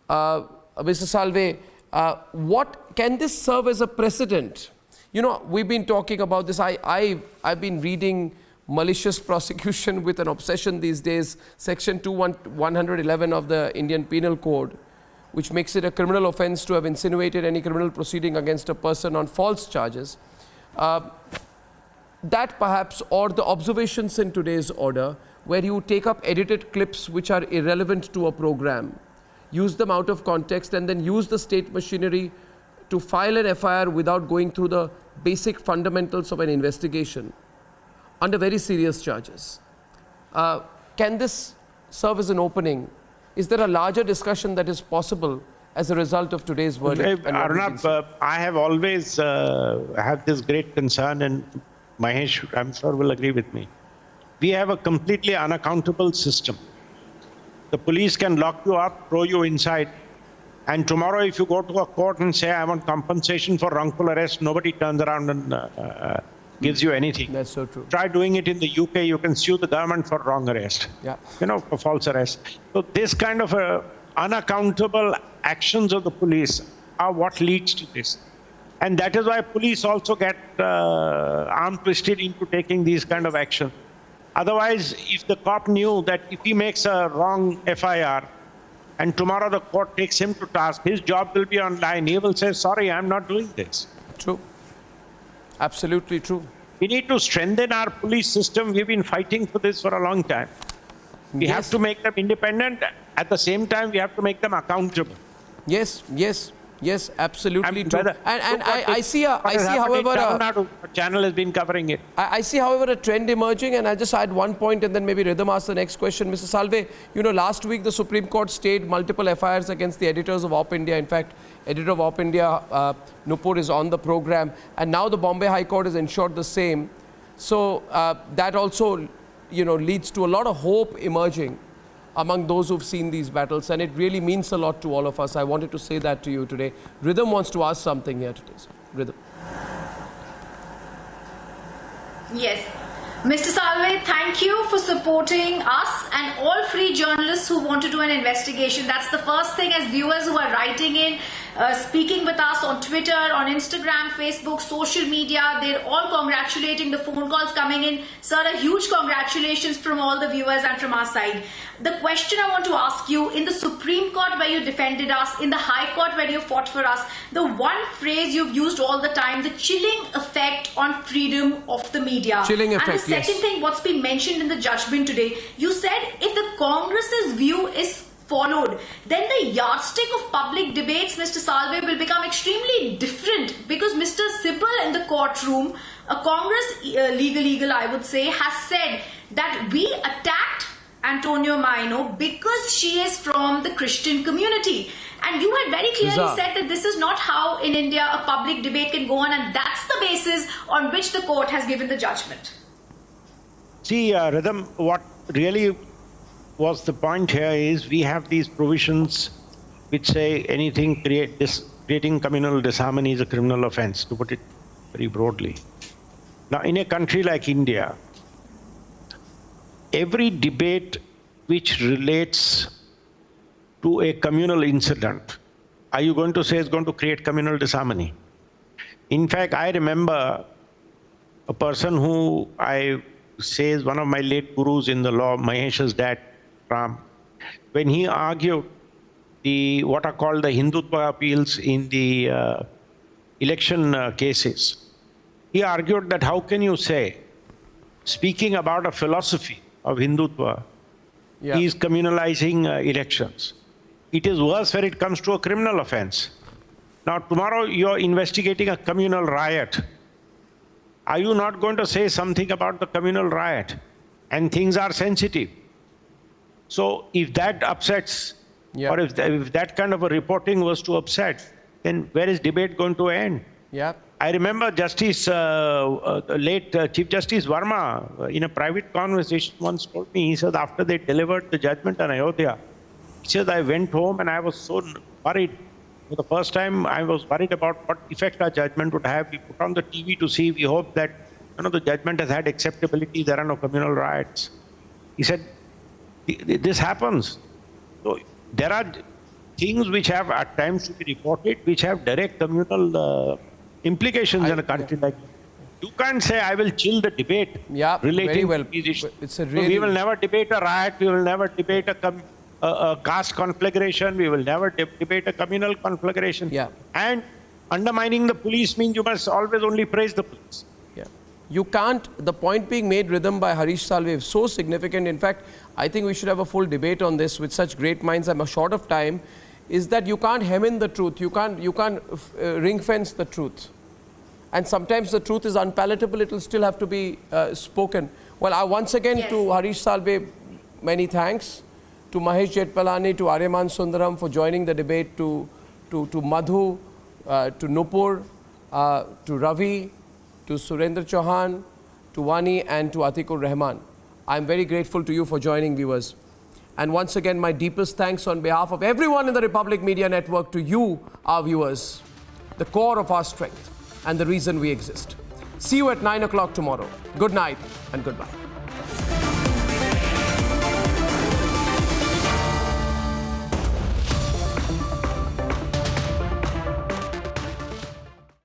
Mr. Salve, what can this serve as a precedent? You know, we've been talking about this. I've been reading malicious prosecution with an obsession these days, Section 111 of the Indian Penal Code, which makes it a criminal offense to have insinuated any criminal proceeding against a person on false charges. That perhaps, or the observations in today's order, where you take up edited clips which are irrelevant to a program, use them out of context, and then use the state machinery to file an FIR without going through the basic fundamentals of an investigation under very serious charges. Can this serve as an opening? Is there a larger discussion that is possible as a result of today's verdict? Arnab, I have always had this great concern, and Mahesh, I'm sure, will agree with me. We have a completely unaccountable system. The police can lock you up, throw you inside, and tomorrow if you go to a court and say, I want compensation for wrongful arrest, nobody turns around and gives you anything. That's so true. Try doing it in the UK, you can sue the government for wrong arrest. Yeah. You know, for false arrest. So this kind of unaccountable actions of the police are what leads to this. And that is why police also get arm twisted into taking these kind of actions. Otherwise, if the cop knew that if he makes a wrong FIR and tomorrow the court takes him to task, his job will be online. He will say, sorry, I'm not doing this. True. Absolutely true. We need to strengthen our police system. We've been fighting for this for a long time. We have to make them independent. At the same time, we have to make them accountable. Yes, yes. Yes, absolutely true. And I see, however, a channel has been covering it. I see, however, a trend emerging, and I'll just add one point, and then maybe Rhythm asks the next question. Mr. Salve, you know, last week the Supreme Court stayed multiple FIRs against the editors of Op India. In fact, editor of Op India, Nupur, is on the program, and now the Bombay High Court has ensured the same. So that also, you know, leads to a lot of hope emerging among those who've seen these battles, and it really means a lot to all of us. I wanted to say that to you today. Rhythm wants to ask something here today. Rhythm. Yes. Mr. Salve, thank you for supporting us and all free journalists who want to do an investigation. That's the first thing, as viewers who are writing in, speaking with us on Twitter, on Instagram, Facebook, social media. They're all congratulating, the phone calls coming in. Sir, a huge congratulations from all the viewers and from our side. The question I want to ask you, in the Supreme Court where you defended us, in the High Court where you fought for us, the one phrase you've used all the time, the chilling effect on freedom of the media. Chilling effect, and the second thing, what's been mentioned in the judgment today, you said if the Congress's view is followed, then the yardstick of public debates, Mr. Salve, will become extremely different, because Mr. Sibal in the courtroom, a Congress legal, I would say, has said that we attacked Antonio Maino because she is from the Christian community. And you had very clearly said that this is not how in India a public debate can go on, and that's the basis on which the court has given the judgment. See, Rhythm, what really was the point here is we have these provisions which say anything creating communal disharmony is a criminal offense, to put it very broadly. Now, in a country like India, every debate which relates to a communal incident, are you going to say is going to create communal disharmony? In fact, I remember a person who I say is one of my late gurus in the law, Mahesh's dad, Ram, when he argued what are called the Hindutva appeals in the election cases, he argued that how can you say, speaking about a philosophy of Hindutva, he is communalizing elections. It is worse when it comes to a criminal offense. Now, tomorrow you're investigating a communal riot. Are you not going to say something about the communal riot? And things are sensitive. So if that upsets, or if that kind of a reporting was to upset, then where is debate going to end? I remember Justice, late Chief Justice Verma, in a private conversation once told me, he said after they delivered the judgment on Ayodhya, he said, I went home and I was so worried. For the first time, I was worried about what effect our judgment would have. We put on the TV to see, we hope that the judgment has had acceptability, there are no communal riots. He said, this happens. So there are things which have at times to be reported, which have direct communal implications in a country like this. You can't say, I will chill the debate relating to these issues. So we will never debate a riot, we will never debate a caste conflagration, we will never debate a communal conflagration. And undermining the police means you must always only praise the police. You can't, the point being made, Rhythm, by Harish Salve is so significant. In fact, I think we should have a full debate on this with such great minds. I'm short of time. Is that you can't hem in the truth. You can't ring fence the truth. And sometimes the truth is unpalatable. It will still have to be spoken. Well, once again to Harish Salve, many thanks. To Mahesh Jetpalani, to Aryaman Sundaram for joining the debate, to Madhu, to Nupur, to Ravi, to Surendra Chauhan, to Wani and to Atikur Rahman. I'm very grateful to you for joining, viewers. And once again, my deepest thanks on behalf of everyone in the Republic Media Network to you, our viewers, the core of our strength and the reason we exist. See you at 9 o'clock tomorrow. Good night and goodbye.